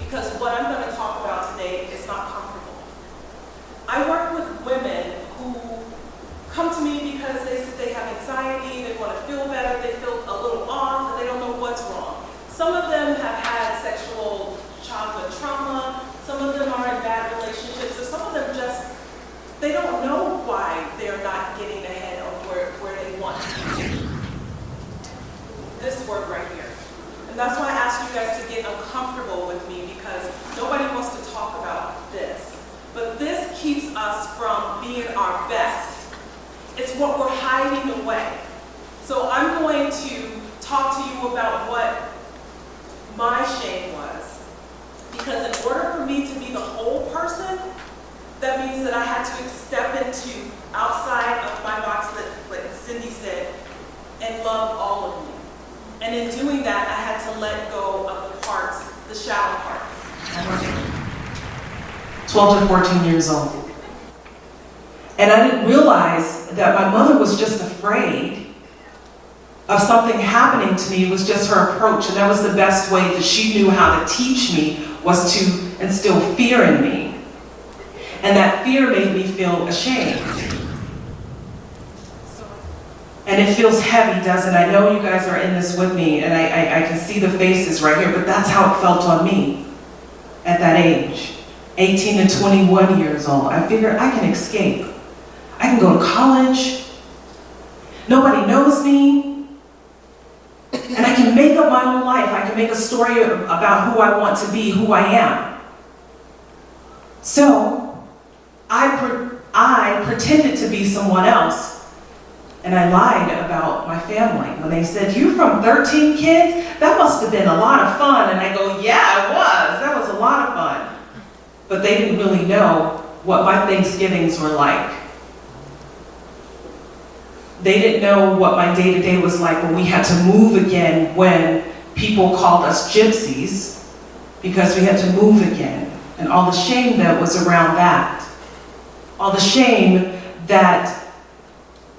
because what I'm going to talk about today is not comfortable. I work with women who come to me because they have anxiety, they want to feel better, they feel a little off, and they don't know what's wrong. Some of them have had sexual childhood trauma, some of them are in bad relationships, or some of them just, they don't know why they're not getting ahead of where they want to be. This word right here. And that's why I ask you guys to get uncomfortable with me, because nobody wants to talk about this. But this keeps us from being our best. It's what we're hiding away. So I'm going to talk to you about what my shame was. Because in order for me to be the whole person, that means that I had to step into outside of my box, like Cindy said, and love all of me. And in doing that, I had to let go of the parts, the shallow parts. 12 to 14 years old. And I didn't realize that my mother was just afraid of something happening to me. It was just her approach, and that was the best way that she knew how to teach me, was to instill fear in me. And that fear made me feel ashamed. And it feels heavy, doesn't it? I know you guys are in this with me, and I can see the faces right here, but that's how it felt on me at that age. 18 to 21 years old. I figured I can escape. I can go to college. Nobody knows me. And I can make up my own life. I can make a story about who I want to be, who I am. So, I pretended to be someone else. And I lied about my family. When they said, "You from 13 kids? That must have been a lot of fun." And I go, "Yeah, it was. That was a lot of fun." But they didn't really know what my Thanksgivings were like. They didn't know what my day-to-day was like when we had to move again, when people called us gypsies, because we had to move again. And all the shame that was around that. All the shame that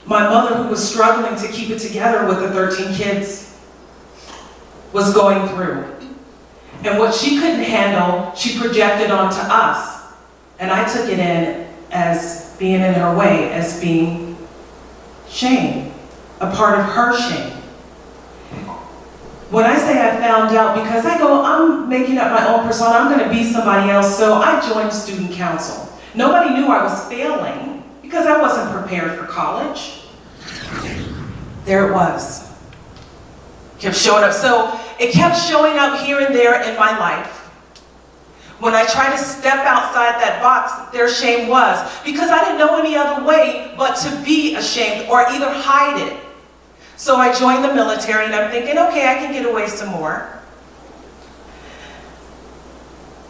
my mother, who was struggling to keep it together with the 13 kids, was going through. And what she couldn't handle, she projected onto us. And I took it in as being in her way, as being shame, a part of her shame. When I say I found out, because I go, I'm making up my own persona, I'm going to be somebody else, so I joined student council. Nobody knew I was failing, because I wasn't prepared for college. There it was. Kept showing up. So it kept showing up here and there in my life. When I tried to step outside that box, their shame was, because I didn't know any other way but to be ashamed or either hide it. So I joined the military, and I'm thinking, okay, I can get away some more.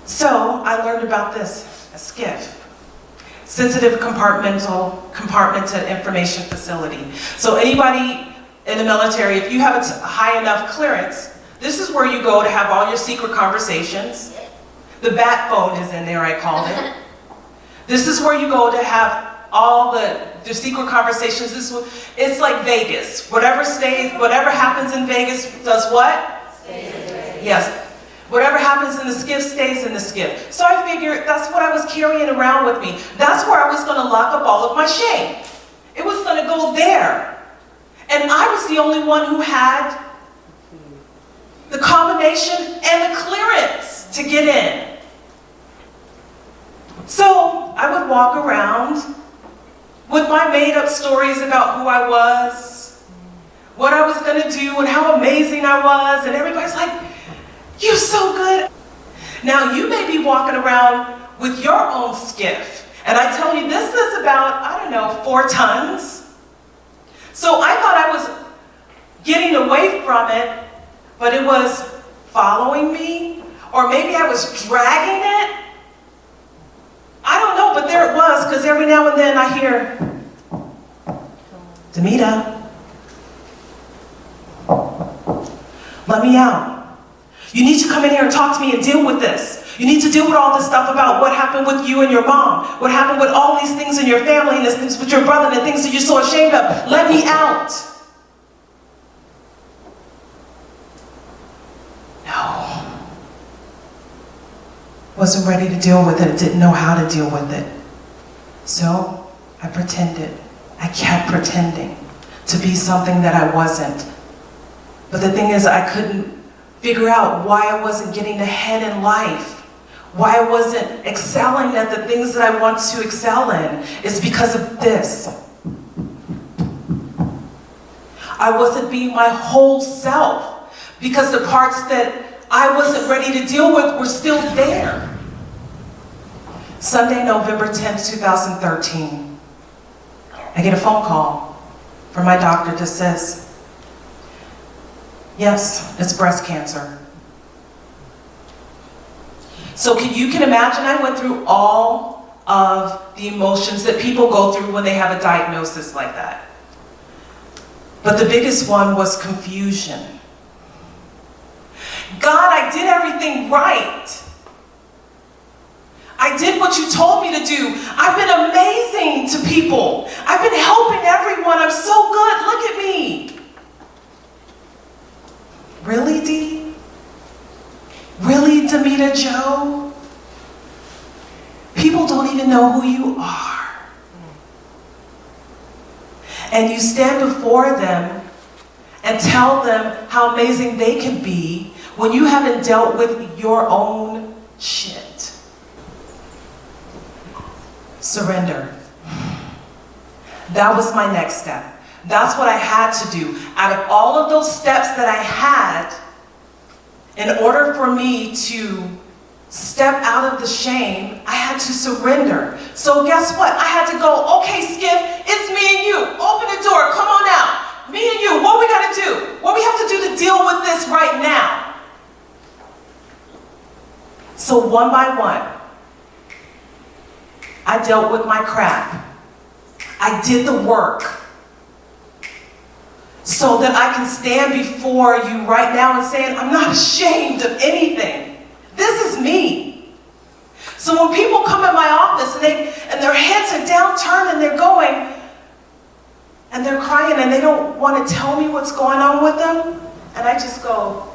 So I learned about this, a SCIF. Sensitive compartmented information facility. So anybody in the military, if you have a high enough clearance, this is where you go to have all your secret conversations. The bat phone is in there, I called it. This is where you go to have all the secret conversations. It's like Vegas. Whatever happens in Vegas does what? Stays in Vegas. Yes. Whatever happens in the SCIF stays in the SCIF. So I figured that's what I was carrying around with me. That's where I was going to lock up all of my shame. It was going to go there. And I was the only one who had the combination and the clearance to get in. So I would walk around with my made-up stories about who I was, what I was going to do, and how amazing I was, and everybody's like, "You're so good." Now you may be walking around with your own SCIF, and I tell you this is about, 4 tons. So I thought I was getting away from it, but it was following me, or maybe I was dragging it. I don't know, but there it was, because every now and then I hear, "Demita, let me out. You need to come in here and talk to me and deal with this. You need to deal with all this stuff about what happened with you and your mom, what happened with all these things in your family, and these things with your brother, and the things that you're so ashamed of. Let me out." No. wasn't ready to deal with it, didn't know how to deal with it. So I pretended. I kept pretending to be something that I wasn't. But the thing is, I couldn't figure out why I wasn't getting ahead in life, why I wasn't excelling at the things that I want to excel in. It's because of this. I wasn't being my whole self because the parts that I wasn't ready to deal with were still there. Sunday, November 10th, 2013, I get a phone call from my doctor that says, yes, it's breast cancer. So you can imagine I went through all of the emotions that people go through when they have a diagnosis like that. But the biggest one was confusion. God, I did everything right. I did what you told me to do. I've been amazing to people. I've been helping everyone. I'm so good. Look at me. Really, Dee? Really, Demita Joe? People don't even know who you are. And you stand before them and tell them how amazing they can be when you haven't dealt with your own shit. Surrender. That was my next step. That's what I had to do. Out of all of those steps that I had, in order for me to step out of the shame, I had to surrender. So guess what? I had to go, okay, Skip, it's me and you. Open the door, come on out. Me and you, what we gotta do? What we have to do to deal with this right now? So one by one, I dealt with my crap. I did the work so that I can stand before you right now and say, I'm not ashamed of anything. This is me. So when people come in my office and their heads are downturned and they're going, and they're crying and they don't want to tell me what's going on with them, and I just go,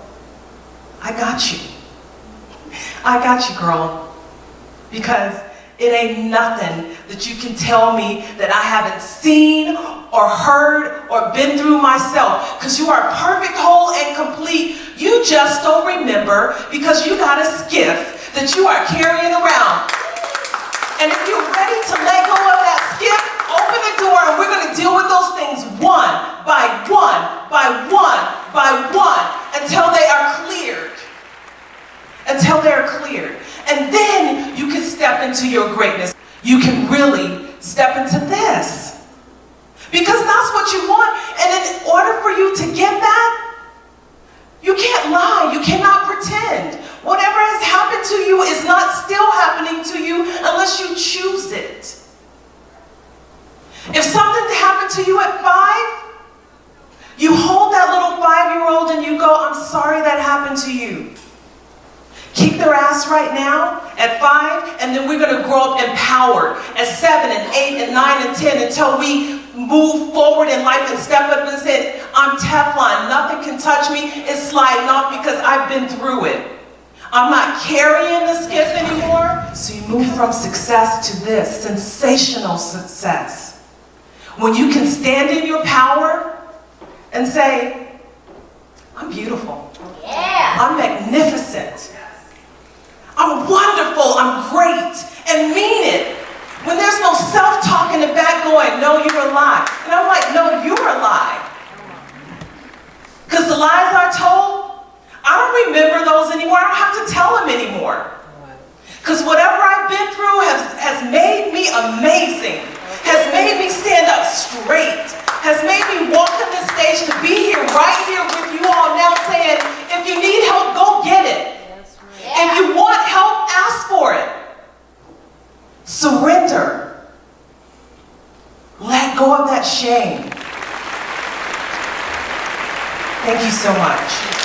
I got you. I got you, girl. Because it ain't nothing that you can tell me that I haven't seen or heard or been through myself. Because you are perfect, whole, and complete. You just don't remember because you got a skiff that you are carrying around. And if you're ready to let go of that skiff, open the door and we're going to deal with those things one by one, by one, by one, until they are cleared. Until they're cleared. And then you can step into your greatness. You can really step into this. Because that's what you want. And in order for you to get that, you can't lie. You cannot pretend. Whatever has happened to you is not still happening to you unless you choose it. If something happened to you at 5, you hold that little 5-year-old and you go, I'm sorry that happened to you. Kick their ass right now at 5, and then we're going to grow up empowered at 7 and 8 and 9 and 10 until we move forward in life and step up and say, I'm Teflon, nothing can touch me, it's sliding off because I've been through it. I'm not carrying the skiff anymore. So you move from success to this, sensational success. When you can stand in your power and say, I'm beautiful. Yeah. I'm magnificent. I'm wonderful, I'm great, and mean it. When there's no self-talk in the back going, no, you're a lie. And I'm like, no, you're a lie. Because the lies I told, I don't remember those anymore. I don't have to tell them anymore. Because whatever I've been through has made me amazing, has made me stand up straight, has made me walk on this stage to be here, right here with you all now saying, if you need help, go get it. If you want help, ask for it. Surrender. Let go of that shame. Thank you so much.